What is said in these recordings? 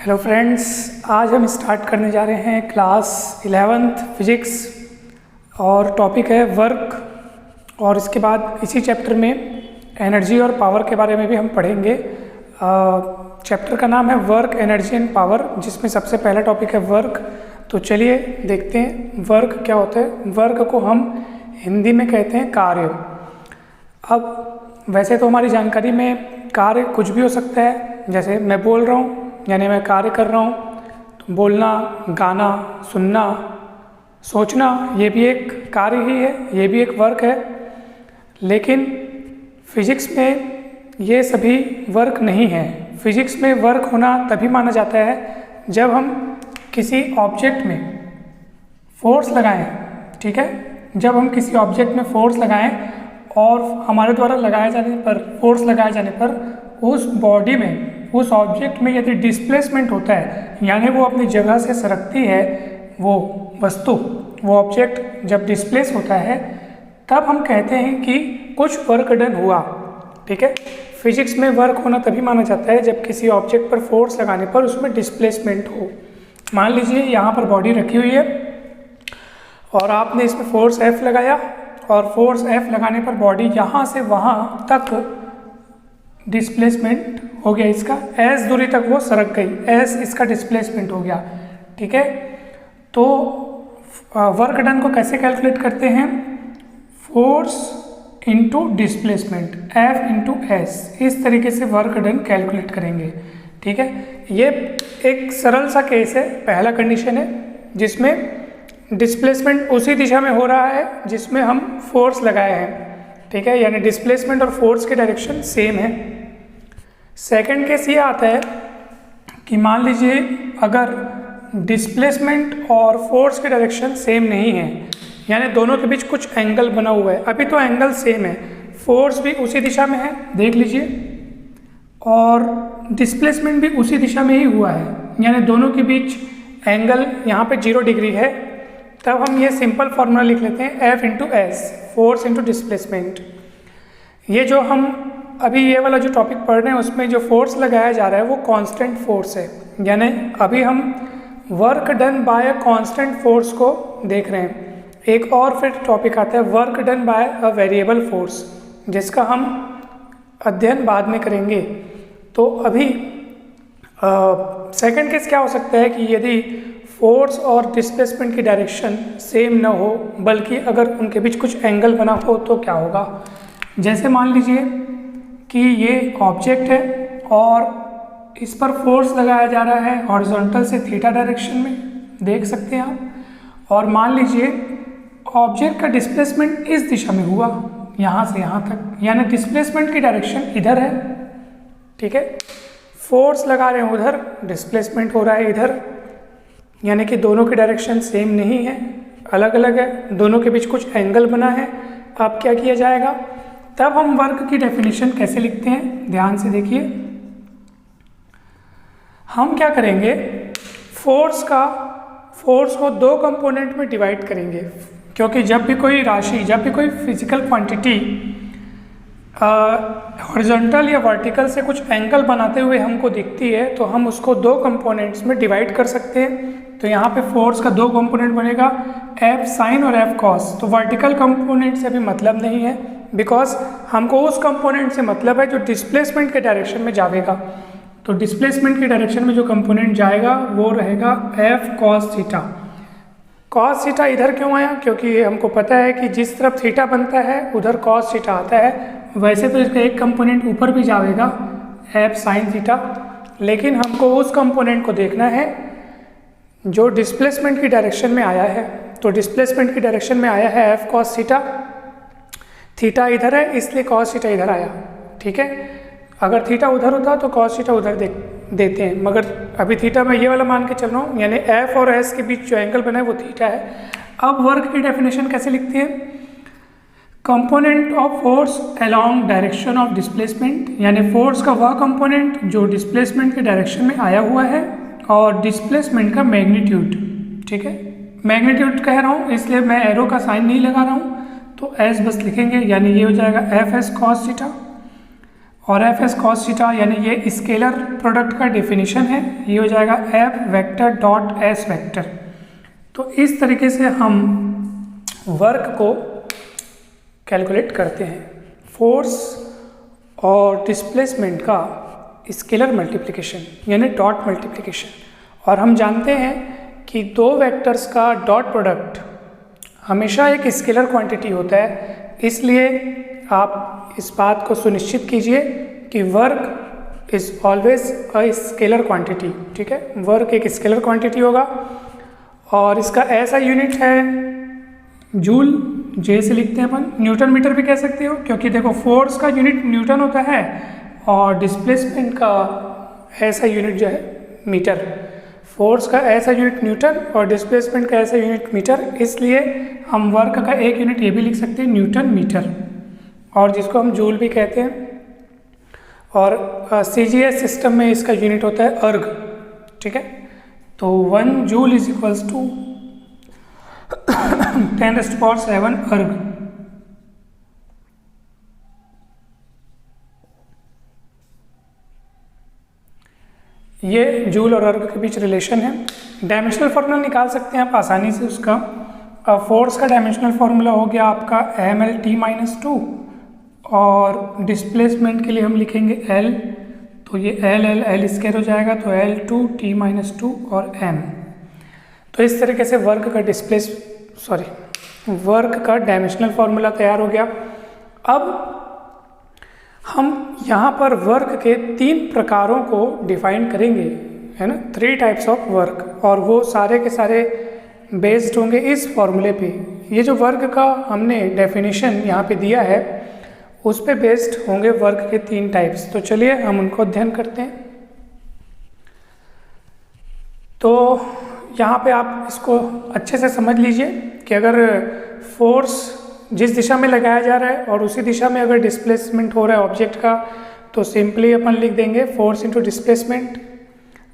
Hello friends, आज हम start करने जा रहे हैं क्लास 11th फिजिक्स और टॉपिक है वर्क। और इसके बाद इसी चैप्टर में एनर्जी और पावर के बारे में भी हम पढ़ेंगे। चैप्टर का नाम है वर्क, एनर्जी एंड पावर, जिसमें सबसे पहला टॉपिक है वर्क। तो चलिए देखते हैं वर्क क्या होता है। वर्क को हम हिंदी में कहते हैं कार्य। अब वैसे तो हमारी जानकारी में कार्य कुछ भी हो सकता है, जैसे मैं बोल रहा हूँ यानी मैं कार्य कर रहा हूँ। तो बोलना, गाना, सुनना, सोचना, ये भी एक कार्य ही है, ये भी एक वर्क है। लेकिन फिजिक्स में ये सभी वर्क नहीं है। फिजिक्स में वर्क होना तभी माना जाता है जब हम किसी ऑब्जेक्ट में फोर्स लगाएं। ठीक है, जब हम किसी ऑब्जेक्ट में फोर्स लगाएं और हमारे द्वारा लगाए जाने पर, फोर्स लगाए जाने पर उस बॉडी में, उस ऑब्जेक्ट में यदि डिस्प्लेसमेंट होता है, यानी वो अपनी जगह से सरकती है, वो वस्तु, वो ऑब्जेक्ट जब डिस्प्लेस होता है, तब हम कहते हैं कि कुछ वर्क डन हुआ। ठीक है, फिजिक्स में वर्क होना तभी माना जाता है जब किसी ऑब्जेक्ट पर फोर्स लगाने पर उसमें डिस्प्लेसमेंट हो। मान लीजिए यहाँ पर बॉडी रखी हुई है और आपने इसमें फोर्स F लगाया और फोर्स F लगाने पर बॉडी यहाँ से वहाँ तक डिस्प्लेसमेंट हो गया, इसका S दूरी तक वो सरक गई, S इसका डिस्प्लेसमेंट हो गया। ठीक है, तो वर्क डन को कैसे कैलकुलेट करते हैं? Force into displacement, F into S, इस तरीके से वर्क डन कैलकुलेट करेंगे। ठीक है, ये एक सरल सा केस है। पहला कंडीशन है जिसमें डिस्प्लेसमेंट उसी दिशा में हो रहा है जिसमें हम फोर्स लगाए हैं। ठीक है, यानी डिस्प्लेसमेंट और फोर्स की डायरेक्शन सेम है। सेकंड केस ये आता है कि मान लीजिए अगर डिस्प्लेसमेंट और फोर्स की डायरेक्शन सेम नहीं है, यानी दोनों के बीच कुछ एंगल बना हुआ है। अभी तो एंगल सेम है, फोर्स भी उसी दिशा में है, देख लीजिए, और डिस्प्लेसमेंट भी उसी दिशा में ही हुआ है, यानी दोनों के बीच एंगल यहाँ पे 0 डिग्री है। तब हम ये सिंपल फॉर्मूला लिख लेते हैं F into S, force into displacement. ये जो हम अभी ये वाला जो टॉपिक पढ़ रहे हैं उसमें जो फोर्स लगाया जा रहा है वो कांस्टेंट फोर्स है, यानी अभी हम work done bye a constant force को देख रहे हैं। एक और फिर टॉपिक आता है work done bye a variable force, जिसका हम अध्ययन बाद में करेंगे। तो अभी सेकंड केस क्या हो सकता है कि यदि फोर्स और डिस्प्लेसमेंट की डायरेक्शन सेम न हो, बल्कि अगर उनके बीच कुछ एंगल बना हो, तो क्या होगा? जैसे मान लीजिए कि ये ऑब्जेक्ट है और इस पर फोर्स लगाया जा रहा है हॉरिजॉन्टल से थीटा डायरेक्शन में, देख सकते हैं आप। और मान लीजिए ऑब्जेक्ट का डिस्प्लेसमेंट इस दिशा में हुआ, यहाँ से यहाँ तक, यानी डिस्प्लेसमेंट की डायरेक्शन इधर है। ठीक है, फोर्स लगा रहे हैं उधर, डिस्प्लेसमेंट हो रहा है इधर, यानी कि दोनों की डायरेक्शन सेम नहीं है, अलग अलग है, दोनों के बीच कुछ एंगल बना है। अब क्या किया जाएगा? तब हम वर्क की डेफिनेशन कैसे लिखते हैं, ध्यान से देखिए। हम क्या करेंगे, फोर्स को 2 कंपोनेंट में डिवाइड करेंगे, क्योंकि जब भी कोई राशि, जब भी कोई फिजिकल क्वांटिटी हॉरिजॉन्टल या वर्टिकल से कुछ एंगल बनाते हुए हमको दिखती है, तो हम उसको 2 कंपोनेंट्स में डिवाइड कर सकते हैं। तो यहाँ पे फोर्स का 2 कंपोनेंट बनेगा, F साइन और F कॉस। तो वर्टिकल कंपोनेंट से भी मतलब नहीं है, बिकॉज हमको उस कंपोनेंट से मतलब है जो डिस्प्लेसमेंट के डायरेक्शन में जाएगा। तो डिस्प्लेसमेंट की डायरेक्शन में जो कंपोनेंट जाएगा वो रहेगा F cos theta. Cos theta इधर क्यों आया? क्योंकि हमको पता है कि जिस तरफ थीटा बनता है उधर कॉस थीटा आता है। वैसे तो इसका एक कंपोनेंट ऊपर भी जाएगा, F साइन थीटा, लेकिन हमको उस कंपोनेंट को देखना है जो डिस्प्लेसमेंट की डायरेक्शन में आया है। तो डिस्प्लेसमेंट की डायरेक्शन में आया है F कॉस थीटा, थीटा इधर है इसलिए कॉस थीटा इधर आया। ठीक है, अगर थीटा उधर होता तो कॉस थीटा उधर देते हैं, मगर अभी थीटा मैं ये वाला मान के चल रहा हूँ, यानी F और S के बीच जो एंगल बना है वो थीटा है। अब वर्क की डेफिनेशन कैसे लिखते हैं? Component of force along direction of displacement, यानी फोर्स का वह कंपोनेंट जो डिस्प्लेसमेंट के डायरेक्शन में आया हुआ है, और डिस्प्लेसमेंट का मैग्नीट्यूड। ठीक है, मैग्नीट्यूड कह रहा हूँ इसलिए मैं एरो का साइन नहीं लगा रहा हूँ, तो S बस लिखेंगे, यानी ये हो जाएगा F S कॉस थीटा। और एफ एस कॉस थीटा यानी ये स्केलर प्रोडक्ट का डेफिनेशन है, ये हो जाएगा F vector dot S vector. तो इस तरीके से हम वर्क को कैलकुलेट करते हैं, फोर्स और डिस्प्लेसमेंट का स्केलर मल्टीप्लिकेशन यानी डॉट मल्टीप्लिकेशन। और हम जानते हैं कि दो वेक्टर्स का डॉट प्रोडक्ट हमेशा एक स्केलर क्वांटिटी होता है, इसलिए आप इस बात को सुनिश्चित कीजिए कि work is always a scalar quantity. ठीक है, वर्क एक स्केलर क्वांटिटी होगा और इसका ऐसा यूनिट है जूल, जे से लिखते हैं अपन। न्यूटन मीटर भी कह सकते हो, क्योंकि देखो फोर्स का यूनिट न्यूटन होता है और डिस्प्लेसमेंट का ऐसा यूनिट जो है मीटर। फोर्स का ऐसा यूनिट न्यूटन और डिस्प्लेसमेंट का ऐसा यूनिट मीटर, इसलिए हम वर्क का एक यूनिट ये भी लिख सकते हैं न्यूटन मीटर, और जिसको हम जूल भी कहते हैं। और CGS सिस्टम में इसका यूनिट होता है अर्ग। ठीक है, तो 1 जूल इज इक्वल्स टू 10⁻⁷ अर्ग। ये जूल और अर्ग के बीच रिलेशन है। डायमेंशनल फार्मूला निकाल सकते हैं आप आसानी से उसका। फोर्स का डायमेंशनल फार्मूला हो गया आपका mL_t-2 और डिस्प्लेसमेंट के लिए हम लिखेंगे L, तो ये L स्क्वायर हो जाएगा, तो L2t-2 और m। तो इस तरीके से वर्क का डायमेंशनल फार्मूला तैयार हो गया। अब हम यहाँ पर वर्क के 3 प्रकारों को डिफाइन करेंगे, है ना, 3 टाइप्स ऑफ वर्क, और वो सारे के सारे बेस्ड होंगे इस फॉर्मूले पे। ये जो वर्क का हमने डेफिनेशन यहाँ पे दिया है उस पे बेस्ड होंगे वर्क के 3 टाइप्स। तो चलिए हम उनको अध्ययन करते हैं। तो यहाँ पे आप इसको अच्छे से समझ लीजिए कि अगर फोर्स जिस दिशा में लगाया जा रहा है और उसी दिशा में अगर डिस्प्लेसमेंट हो रहा है ऑब्जेक्ट का, तो सिंपली अपन लिख देंगे फोर्स इनटू डिस्प्लेसमेंट।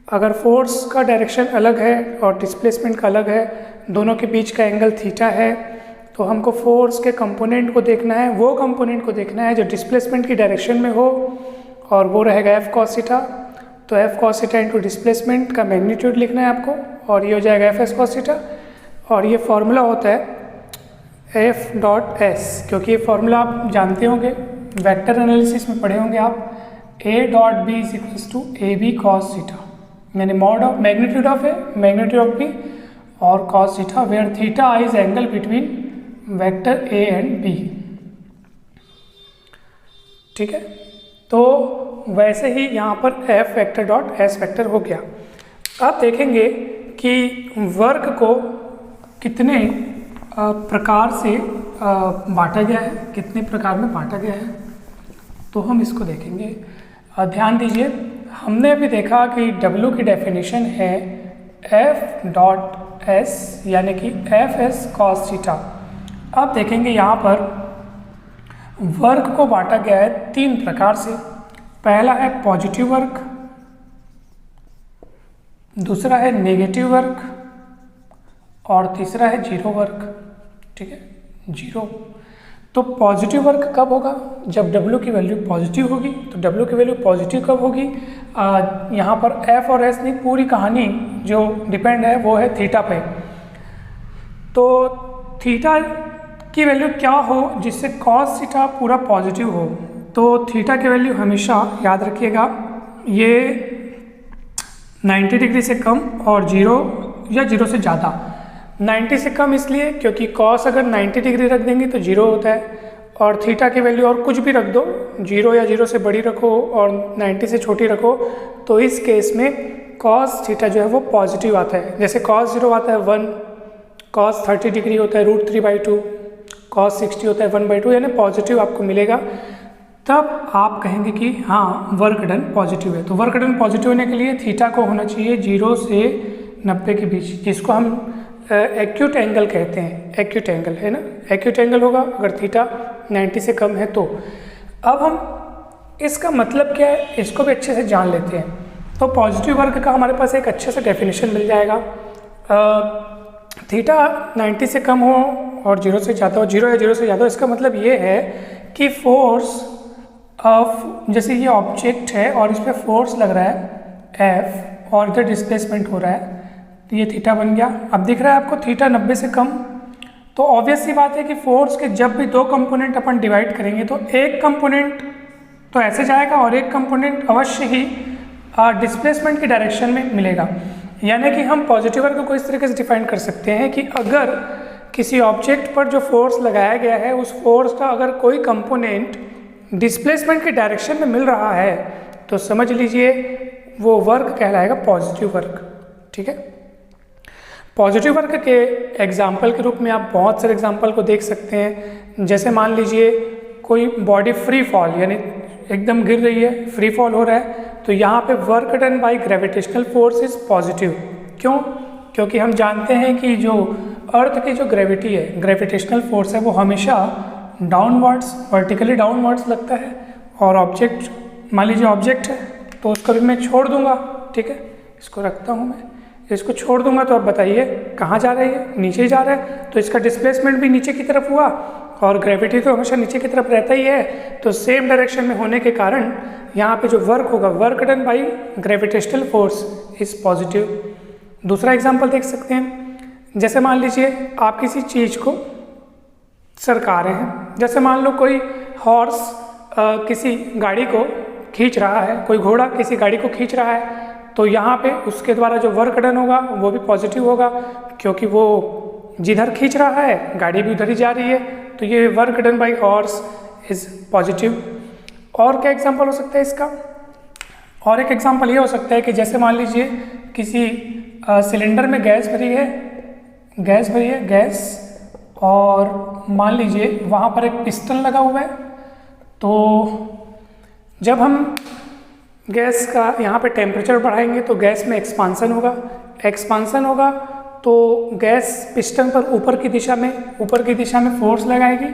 अगर फोर्स का डायरेक्शन अलग है और डिस्प्लेसमेंट का अलग है, दोनों के बीच का एंगल थीटा है, तो हमको फोर्स के कंपोनेंट को देखना है, वो कंपोनेंट को देखना है जो डिस्प्लेसमेंट की डायरेक्शन में हो, और वो रहेगा एफ कॉस थीटा। तो F cos theta into displacement का मैग्नीट्यूड लिखना है आपको, और ये हो जाएगा एफ एस कॉस थीटा। और ये फॉर्मूला होता है एफ डॉट एस, क्योंकि ये फॉर्मूला आप जानते होंगे, वेक्टर एनालिसिस में पढ़े होंगे आप। A dot B is equals to A B cos theta, यानी mod of magnitude of A magnitude of B और cos theta, where theta is angle between vector A and B. ठीक है, तो वैसे ही यहाँ पर F vector dot S vector हो गया। अब देखेंगे कि वर्क को कितने प्रकार से बांटा गया है, कितने प्रकार में बांटा गया है, तो हम इसको देखेंगे। ध्यान दीजिए, हमने अभी देखा कि W की डेफिनेशन है F डॉट S यानी कि एफ एस कॉस थीटा। अब देखेंगे यहाँ पर वर्क को बांटा गया है 3 प्रकार से। पहला है पॉजिटिव वर्क, दूसरा है नेगेटिव वर्क और तीसरा है जीरो वर्क। ठीक है, जीरो। तो पॉजिटिव वर्क कब होगा? जब W की वैल्यू पॉजिटिव होगी। तो W की वैल्यू पॉजिटिव कब होगी? यहाँ पर F और S नहीं, पूरी कहानी जो डिपेंड है वो है थीटा पे। तो थीटा की वैल्यू क्या हो जिससे कॉस थीटा पूरा पॉजिटिव हो? तो थीटा की वैल्यू हमेशा याद रखिएगा, ये 90 डिग्री से कम और 0 या 0 से ज़्यादा। 90 से कम इसलिए क्योंकि कॉस अगर 90 डिग्री रख देंगे तो 0 होता है, और थीटा की वैल्यू और कुछ भी रख दो, 0 या 0 से बड़ी रखो और 90 से छोटी रखो, तो इस केस में कॉस थीटा जो है वो पॉजिटिव आता है। जैसे कॉस 0 आता है 1, कॉस 30 डिग्री होता है √3/2, कॉस 60 होता है 1/2, यानी पॉजिटिव आपको मिलेगा। तब आप कहेंगे कि हाँ वर्क डन पॉजिटिव है। तो वर्क डन पॉजिटिव होने के लिए थीटा को होना चाहिए 0 से 90 के बीच, जिसको हम एक्यूट एंगल कहते हैं। एक्यूट एंगल है ना, एक्यूट एंगल होगा अगर थीटा 90 से कम है तो। अब हम इसका मतलब क्या है इसको भी अच्छे से जान लेते हैं। तो पॉजिटिव वर्क का हमारे पास एक अच्छे से डेफिनेशन मिल जाएगा। थीटा 90 से कम हो और 0 से ज़्यादा हो, 0 या 0 से ज़्यादा हो, इसका मतलब ये है कि फोर्स जैसे ये ऑब्जेक्ट है और इस पर फोर्स लग रहा है F और इधर डिस्प्लेसमेंट हो रहा है, तो ये थीटा बन गया। अब दिख रहा है आपको थीटा 90 से कम, तो ऑब्वियस सी बात है कि फोर्स के जब भी दो कंपोनेंट अपन डिवाइड करेंगे तो एक कंपोनेंट तो ऐसे जाएगा और एक कंपोनेंट अवश्य ही डिस्प्लेसमेंट की डायरेक्शन में मिलेगा। यानी कि हम पॉजिटिव वर्क को इस तरीके से डिफाइन कर सकते हैं कि अगर किसी ऑब्जेक्ट पर जो फोर्स लगाया गया है उस फोर्स का अगर कोई कंपोनेंट डिस्प्लेसमेंट की डायरेक्शन में मिल रहा है तो समझ लीजिए वो वर्क कहलाएगा पॉजिटिव वर्क। ठीक है, पॉजिटिव वर्क के एग्जाम्पल के रूप में आप बहुत सारे एग्जाम्पल को देख सकते हैं। जैसे मान लीजिए कोई बॉडी फ्री फॉल यानी एकदम गिर रही है, फ्री फॉल हो रहा है, तो यहाँ पे work done by gravitational force is positive. क्यों? क्योंकि हम जानते हैं कि जो अर्थ की जो ग्रेविटी है, ग्रेविटेशनल फोर्स है, वो हमेशा डाउनवर्ड्स, वर्टिकली डाउनवर्ड्स लगता है। और ऑब्जेक्ट, मान लीजिए ऑब्जेक्ट है तो उसको भी मैं छोड़ दूंगा। ठीक है, इसको रखता हूँ मैं, इसको छोड़ दूंगा तो अब बताइए कहाँ जा रही है? नीचे जा रहा है, तो इसका डिस्प्लेसमेंट भी नीचे की तरफ हुआ और ग्रेविटी तो हमेशा नीचे की तरफ रहता ही है, तो सेम डायरेक्शन में होने के कारण यहाँ पे जो वर्क होगा, work done by gravitational force is positive. दूसरा एग्जाम्पल देख सकते हैं, जैसे मान लीजिए आप किसी चीज़ को सरका रहे हैं। जैसे मान लो कोई हॉर्स किसी गाड़ी को खींच रहा है, कोई घोड़ा किसी गाड़ी को खींच रहा है, तो यहाँ पे उसके द्वारा जो वर्क डन होगा वो भी पॉजिटिव होगा, क्योंकि वो जिधर खींच रहा है गाड़ी भी उधर ही जा रही है, तो ये work done bye horse is positive. और क्या एग्जांपल हो सकता है इसका? और एक एग्जांपल ये हो सकता है कि जैसे मान लीजिए किसी सिलेंडर में गैस भरी है गैस, और मान लीजिए वहाँ पर एक पिस्टन लगा हुआ है, तो जब हम गैस का यहाँ पे टेम्परेचर बढ़ाएंगे तो गैस में एक्सपांसन होगा, तो गैस पिस्टन पर ऊपर की दिशा में फोर्स लगाएगी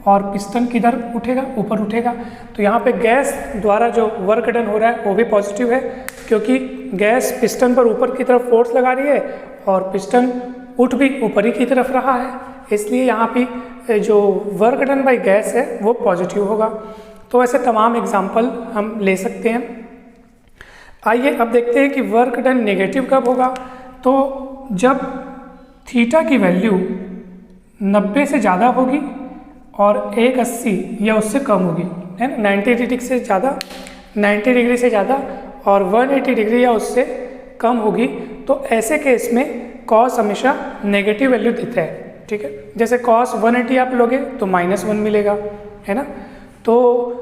और पिस्टन किधर उठेगा? ऊपर उठेगा। तो यहाँ पे गैस द्वारा जो वर्क डन हो रहा है वो भी पॉजिटिव है, क्योंकि गैस पिस्टन पर ऊपर की तरफ फोर्स लगा रही है और पिस्टन उठ भी ऊपर ही की तरफ रहा है, इसलिए यहाँ पे जो वर्क डन बाय गैस है वो पॉजिटिव होगा। तो ऐसे तमाम एग्जाम्पल हम ले सकते हैं। आइए अब देखते हैं कि वर्क डन नेगेटिव कब होगा। तो जब थीटा की वैल्यू 90 से ज़्यादा होगी और 180 या उससे कम होगी, है ना, 90 डिग्री से ज़्यादा और 180 डिग्री या उससे कम होगी, तो ऐसे केस में कॉस हमेशा नेगेटिव वैल्यू देता है। ठीक है, जैसे कॉस 180 आप लोगे तो -1 मिलेगा, है ना। तो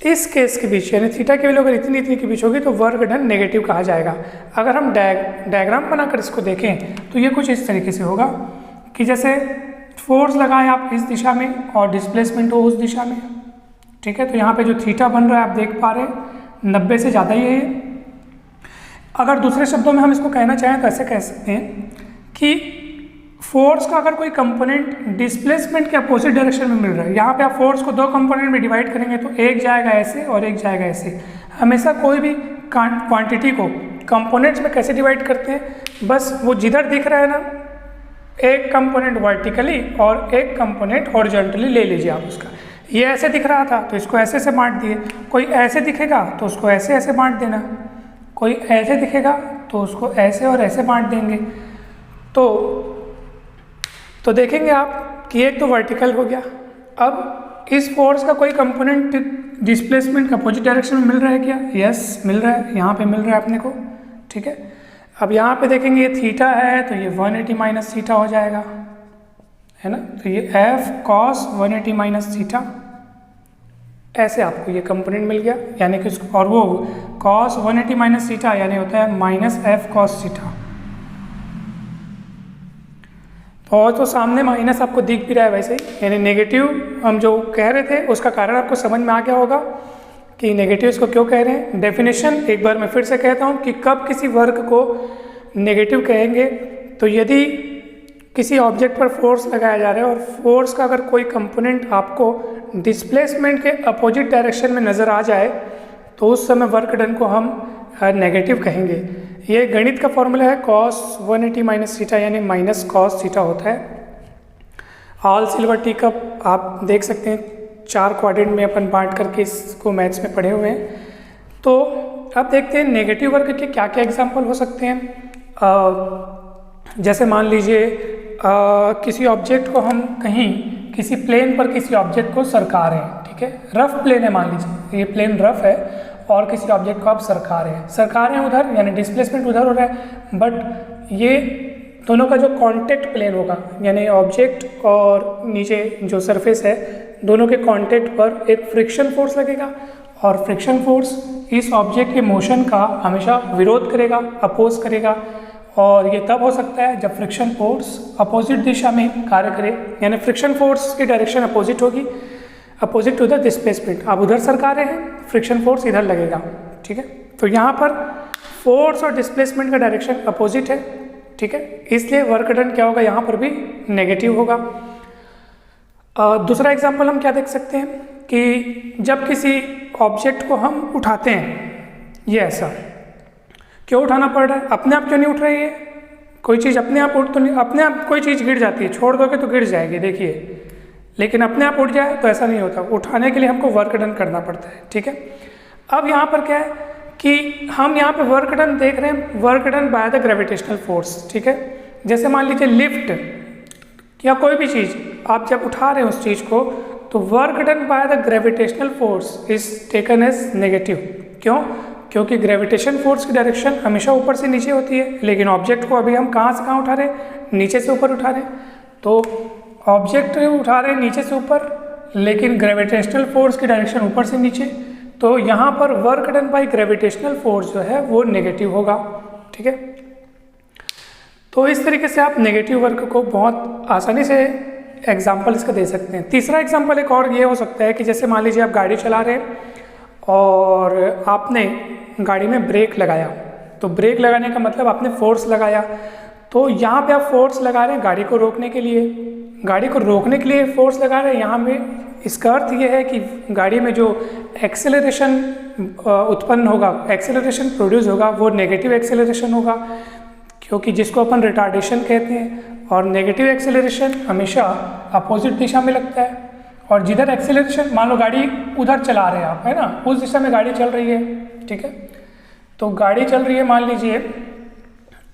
इस केस के बीच यानी थीटा की वैल्यू अगर इतनी के बीच होगी तो वर्क डन नेगेटिव कहा जाएगा। अगर हम डायग्राम बनाकर इसको देखें तो ये कुछ इस तरीके से होगा कि जैसे फोर्स लगाएं आप इस दिशा में और डिस्प्लेसमेंट हो उस दिशा में। ठीक है, तो यहाँ पे जो थीटा बन रहा है आप देख पा रहे हैं 90 से ज़्यादा ही है। अगर दूसरे शब्दों में हम इसको कहना चाहें तो ऐसे कह सकते हैं कि फोर्स का अगर कोई कंपोनेंट डिस्प्लेसमेंट के अपोजिट डायरेक्शन में मिल रहा है, यहाँ पे आप फोर्स को दो कंपोनेंट में डिवाइड करेंगे तो एक जाएगा ऐसे और एक जाएगा ऐसे। हमेशा कोई भी क्वांटिटी को कंपोनेंट्स में कैसे डिवाइड करते हैं, बस वो जिधर दिख रहा है ना, एक कंपोनेंट वर्टिकली और एक कंपोनेंट हॉरिजॉन्टली ले लीजिए आप उसका। ये ऐसे दिख रहा था तो इसको ऐसे से बांट दिए, कोई ऐसे दिखेगा तो उसको ऐसे ऐसे बांट देना, कोई ऐसे दिखेगा तो उसको ऐसे और ऐसे बांट देंगे। तो देखेंगे आप कि एक तो वर्टिकल हो गया। अब इस फोर्स का कोई कंपोनेंट डिस्प्लेसमेंट का अपोजिट डायरेक्शन में मिल रहा है क्या? यस, मिल रहा है, यहाँ पे मिल रहा है अपने को। ठीक है, अब यहाँ पे देखेंगे ये थीटा है तो ये 180 माइनस थीटा हो जाएगा, है ना। तो ये f cos 180 माइनस थीटा, ऐसे आपको ये कंपोनेंट मिल गया, यानी कि उसको, और वो cos 180 माइनस थीटा यानी होता है माइनस f cos थीटा। और तो सामने माइनस आपको दिख भी रहा है वैसे ही, यानी नेगेटिव हम जो कह रहे थे उसका कारण आपको समझ में आ गया होगा कि नेगेटिव इसको क्यों कह रहे हैं। डेफिनेशन एक बार मैं फिर से कहता हूँ कि कब किसी वर्क को नेगेटिव कहेंगे, तो यदि किसी ऑब्जेक्ट पर फोर्स लगाया जा रहा है और फोर्स का अगर कोई कंपोनेंट आपको डिस्प्लेसमेंट के अपोजिट डायरेक्शन में नज़र आ जाए तो उस समय वर्क डन को हम नेगेटिव कहेंगे। ये गणित का फॉर्मूला है cos 180 माइनस थीटा यानी माइनस cos थीटा होता है। ऑल सिल्वर टी कप आप देख सकते हैं 4 क्वाड्रेंट में अपन बांट करके इसको मैथ्स में पढ़े हुए हैं। तो अब देखते हैं नेगेटिव वर्क के क्या क्या एग्जाम्पल हो सकते हैं। जैसे मान लीजिए किसी ऑब्जेक्ट को हम कहीं किसी प्लेन पर किसी ऑब्जेक्ट को सरका रहे हैं, ठीक है, रफ प्लेन है, मान लीजिए ये प्लेन रफ है और किसी ऑब्जेक्ट को आप सरका रहे हैं उधर, यानी डिस्प्लेसमेंट उधर हो रहा है, बट ये दोनों का जो कांटेक्ट प्लेन होगा, यानी ऑब्जेक्ट और नीचे जो सरफेस है, दोनों के कांटेक्ट पर एक फ्रिक्शन फोर्स लगेगा और फ्रिक्शन फोर्स इस ऑब्जेक्ट के मोशन का हमेशा विरोध करेगा, अपोज करेगा। और ये तब हो सकता है जब फ्रिक्शन फोर्स अपोजिट दिशा में कार्य करे, यानी फ्रिक्शन फोर्स की डायरेक्शन अपोजिट होगी, अपोजिट टू द डिस्प्लेसमेंट। आप उधर सरका रहे हैं, फ्रिक्शन फोर्स इधर लगेगा, ठीक है। तो यहाँ पर फोर्स और डिस्प्लेसमेंट का डायरेक्शन अपोजिट है, ठीक है, इसलिए वर्क डन क्या होगा, यहाँ पर भी नेगेटिव होगा। दूसरा एग्जाम्पल हम क्या देख सकते हैं कि जब किसी ऑब्जेक्ट को हम उठाते हैं, ये ऐसा क्यों उठाना पड़ रहा है, अपने आप क्यों नहीं उठ रही है, कोई चीज़ अपने आप उठ तो नहीं, अपने आप कोई चीज़ गिर जाती है, छोड़ दोगे तो गिर जाएगी, देखिए, लेकिन अपने आप उठ जाए तो ऐसा नहीं होता, उठाने के लिए हमको वर्क डन करना पड़ता है, ठीक है। अब यहाँ पर क्या है कि हम यहाँ पे वर्क डन देख रहे हैं, work done by the gravitational force, ठीक है। जैसे मान लीजिए लिफ्ट या कोई भी चीज़ आप जब उठा रहे हैं उस चीज़ को, तो work done by the gravitational force is taken as negative. क्यों? क्योंकि ग्रेविटेशन फोर्स की डायरेक्शन हमेशा ऊपर से नीचे होती है, लेकिन ऑब्जेक्ट को अभी हम कहाँ से कहाँ उठा रहे हैं, नीचे से ऊपर उठा रहे हैं। तो ऑब्जेक्ट उठा रहे हैं नीचे से ऊपर, लेकिन ग्रेविटेशनल फोर्स की डायरेक्शन ऊपर से नीचे, तो यहाँ पर work done by gravitational force जो है वो नेगेटिव होगा, ठीक है। तो इस तरीके से आप नेगेटिव वर्क को बहुत आसानी से एग्जाम्पल इसका दे सकते हैं। तीसरा एग्जाम्पल एक और ये हो सकता है कि जैसे मान लीजिए आप गाड़ी चला रहे हैं और आपने गाड़ी में ब्रेक लगाया, तो ब्रेक लगाने का मतलब आपने फोर्स लगाया, तो यहाँ पे आप फोर्स लगा रहे हैं गाड़ी को रोकने के लिए, गाड़ी को रोकने के लिए फोर्स लगा रहे हैं। यहाँ में इसका अर्थ ये है कि गाड़ी में जो एक्सेलरेशन उत्पन्न होगा, एक्सेलरेशन प्रोड्यूस होगा, वो नेगेटिव एक्सेलरेशन होगा, क्योंकि जिसको अपन रिटार्डेशन कहते हैं, और नेगेटिव एक्सेलरेशन हमेशा अपोजिट दिशा में लगता है। और जिधर एक्सेलरेशन, मान लो गाड़ी उधर चला रहे हैं आप, है ना, उस दिशा में गाड़ी चल रही है, ठीक है, तो गाड़ी चल रही है मान लीजिए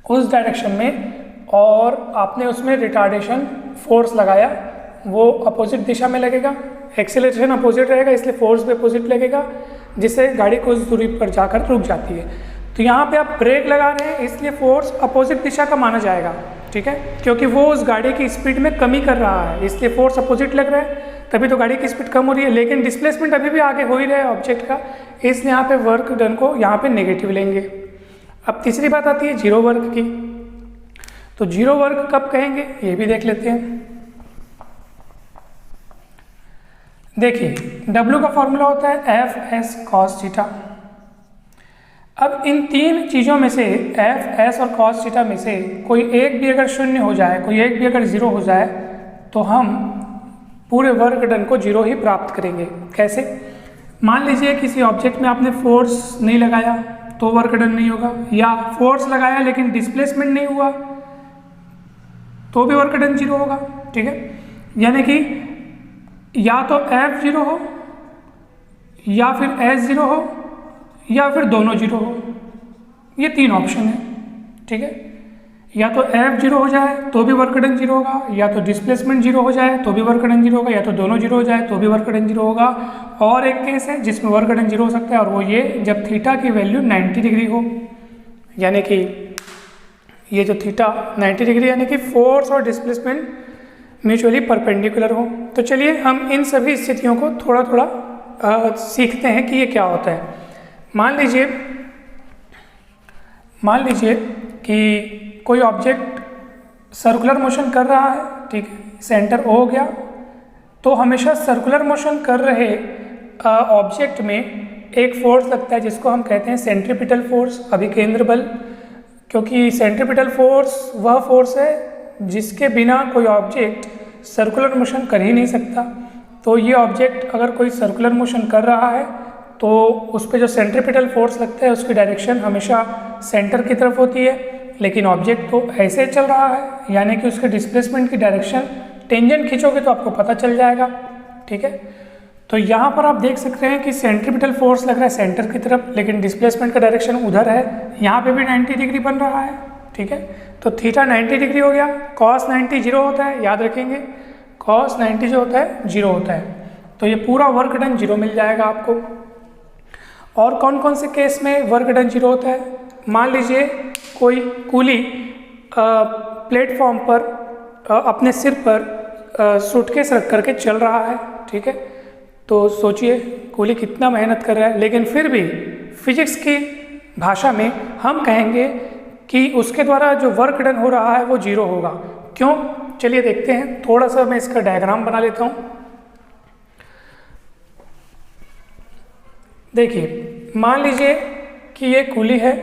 उस डायरेक्शन में, और आपने उसमें रिटार्डेशन फोर्स लगाया, वो अपोजिट दिशा में लगेगा, एक्सेलरेशन अपोजिट रहेगा, इसलिए फोर्स भी अपोजिट लगेगा, जिससे गाड़ी कुछ दूरी पर जाकर रुक जाती है। तो यहाँ पे आप ब्रेक लगा रहे हैं, इसलिए फोर्स अपोजिट दिशा का माना जाएगा, ठीक है, क्योंकि वो उस गाड़ी की स्पीड में कमी कर रहा है, इसलिए फोर्स अपोजिट लग रहा है, तभी तो गाड़ी की स्पीड कम हो रही है, लेकिन डिस्प्लेसमेंट अभी भी आगे हो ही रहा है ऑब्जेक्ट का, इसलिए यहाँ पे वर्क डन को यहाँ पे नेगेटिव लेंगे। अब तीसरी बात आती है जीरो वर्क की। तो जीरो वर्क कब कहेंगे ये भी देख लेते हैं। देखिए W का फॉर्मूला होता है F/S cos थीटा। अब इन तीन चीज़ों में से F/S और cos थीटा में से कोई एक भी अगर शून्य हो जाए, कोई एक भी अगर जीरो हो जाए, तो हम पूरे वर्क डन को जीरो ही प्राप्त करेंगे। कैसे? मान लीजिए किसी ऑब्जेक्ट में आपने फोर्स नहीं लगाया तो वर्क डन नहीं होगा, या फोर्स लगाया लेकिन डिस्प्लेसमेंट नहीं हुआ तो भी वर्क डन जीरो होगा, ठीक है। यानी कि या तो F जीरो हो, या फिर S जीरो हो, या फिर दोनों जीरो हो, ये तीन ऑप्शन है, ठीक है। या तो F जीरो हो जाए तो भी वर्क डन जीरो होगा, या तो डिस्प्लेसमेंट जीरो हो जाए तो भी वर्क डन जीरो होगा, या तो दोनों जीरो हो जाए तो भी वर्क डन जीरो होगा। और एक केस है जिसमें वर्क डन जीरो हो सकता है, और वो ये जब थीटा की वैल्यू 90 डिग्री हो, यानी कि ये जो थीटा 90 डिग्री यानी कि फोर्स और डिस्प्लेसमेंट म्यूचुअली परपेंडिकुलर हो। तो चलिए हम इन सभी स्थितियों को थोड़ा थोड़ा सीखते हैं कि ये क्या होता है। मान लीजिए कि कोई ऑब्जेक्ट सर्कुलर मोशन कर रहा है, ठीक है, सेंटर O हो गया, तो हमेशा सर्कुलर मोशन कर रहे ऑब्जेक्ट में एक फोर्स लगता है जिसको हम कहते हैं सेंट्रीपिटल फोर्स, अभिकेंद्र बल। क्योंकि सेंट्रीपिटल फोर्स वह फोर्स है जिसके बिना कोई ऑब्जेक्ट सर्कुलर मोशन कर ही नहीं सकता। तो ये ऑब्जेक्ट अगर कोई सर्कुलर मोशन कर रहा है तो उस पर जो सेंट्रीपिटल फोर्स लगता है उसकी डायरेक्शन हमेशा सेंटर की तरफ होती है, लेकिन ऑब्जेक्ट तो ऐसे चल रहा है, यानी कि उसके डिस्प्लेसमेंट की डायरेक्शन टेंजेंट खींचोगे तो आपको पता चल जाएगा, ठीक है। तो यहाँ पर आप देख सकते हैं कि सेंट्रीपिटल फोर्स लग रहा है सेंटर की तरफ, लेकिन डिस्प्लेसमेंट का डायरेक्शन उधर है। यहाँ पे भी 90 डिग्री बन रहा है, ठीक है। तो थीटा 90 डिग्री हो गया, कॉस 90 जीरो होता है, याद रखेंगे कॉस 90 जो होता है जीरो होता है। तो ये पूरा वर्क डन जीरो मिल जाएगा आपको। और कौन कौन से केस में वर्क डन जीरो होता है? मान लीजिए कोई कूली प्लेटफॉर्म पर अपने सिर पर सूटकेस रख करके चल रहा है, ठीक है। तो सोचिए कूली कितना मेहनत कर रहा है, लेकिन फिर भी फिजिक्स की भाषा में हम कहेंगे कि उसके द्वारा जो वर्क डन हो रहा है वो जीरो होगा। क्यों? चलिए देखते हैं। थोड़ा सा मैं इसका डायग्राम बना लेता हूँ। देखिए, मान लीजिए कि ये कूली है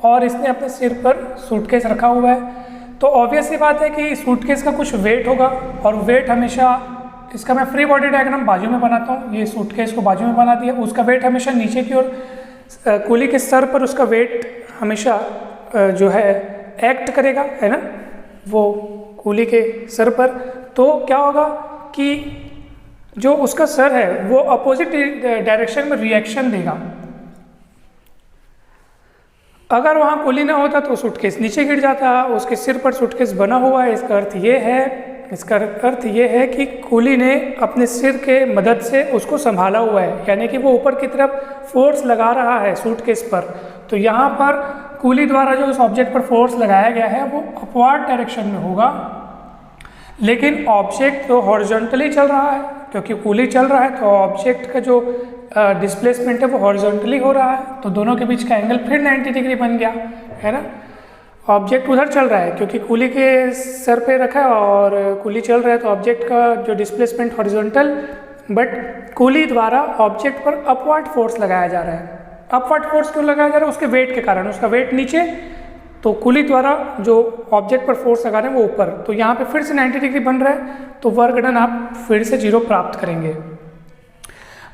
और इसने अपने सिर पर सूटकेस रखा हुआ है। तो ऑब्वियस सी बात है कि सूटकेस का कुछ वेट होगा, और वेट हमेशा, इसका मैं फ्री बॉडी डायग्राम बाजू में बनाता हूँ। ये सूटकेस को बाजू में बना दिया, उसका वेट हमेशा नीचे की ओर, कूली के सर पर उसका वेट हमेशा जो है एक्ट करेगा, है ना, वो कूली के सर पर। तो क्या होगा कि जो उसका सर है वो अपोजिट डायरेक्शन में रिएक्शन देगा। अगर वहाँ कूली ना होता तो सूटकेस नीचे गिर जाता, उसके सिर पर सूटकेस बना हुआ है। इसका अर्थ ये है कि कूली ने अपने सिर के मदद से उसको संभाला हुआ है, यानी कि वो ऊपर की तरफ फोर्स लगा रहा है सूटकेस पर। तो यहाँ पर कूली द्वारा जो उस ऑब्जेक्ट पर फोर्स लगाया गया है वो अपवर्ड डायरेक्शन में होगा, लेकिन ऑब्जेक्ट तो हॉरिजॉन्टली चल रहा है। क्योंकि कूली चल रहा है तो ऑब्जेक्ट का जो डिस्प्लेसमेंट है वो हॉरिजॉन्टली हो रहा है, तो दोनों के बीच का एंगल फिर 90 डिग्री बन गया, है ना। ऑब्जेक्ट उधर चल रहा है क्योंकि कूली के सर पे रखा है और कूली चल रहा है, तो ऑब्जेक्ट का जो डिस्प्लेसमेंट हॉरिजॉन्टल, बट कूली द्वारा ऑब्जेक्ट पर अपवर्ड फोर्स लगाया जा रहा है। अपवर्ड फोर्स क्यों लगाया जा रहा है? उसके वेट के कारण। उसका वेट नीचे, तो कूली द्वारा जो ऑब्जेक्ट पर फोर्स लगा रहे हैं वो ऊपर। तो यहाँ पे फिर से 90 डिग्री बन रहा है, तो वर्क डन आप फिर से जीरो प्राप्त करेंगे।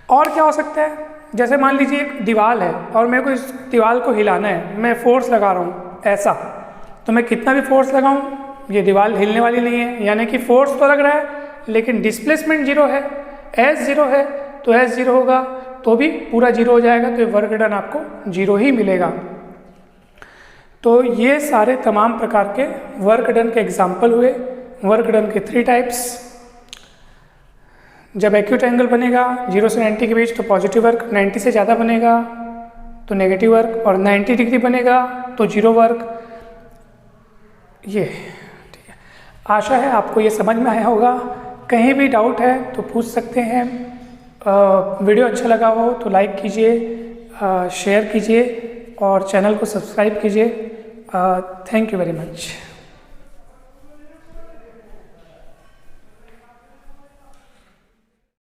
और क्या हो सकता है? जैसे मान लीजिए एक दीवार है और मेरे को इस दीवार को हिलाना है, मैं फोर्स लगा रहा हूँ ऐसा, तो मैं कितना भी फोर्स लगाऊँ ये दीवार हिलने वाली नहीं है। यानी कि फोर्स तो लग रहा है लेकिन डिस्प्लेसमेंट जीरो है। एस जीरो है तो एस जीरो होगा तो भी पूरा जीरो हो जाएगा, तो वर्क डन आपको जीरो ही मिलेगा। तो ये सारे तमाम प्रकार के वर्क डन के एग्जाम्पल हुए। वर्क डन के 3 टाइप्स। जब एक्यूट एंगल बनेगा 0 से 90 के बीच तो पॉजिटिव वर्क, 90 से ज़्यादा बनेगा तो नेगेटिव वर्क, और 90 डिग्री बनेगा तो जीरो वर्क। ये ठीक है। आशा है आपको ये समझ में आया होगा। कहीं भी डाउट है तो पूछ सकते हैं। वीडियो अच्छा लगा हो तो लाइक कीजिए, शेयर कीजिए और चैनल को सब्सक्राइब कीजिए। Thank you very much.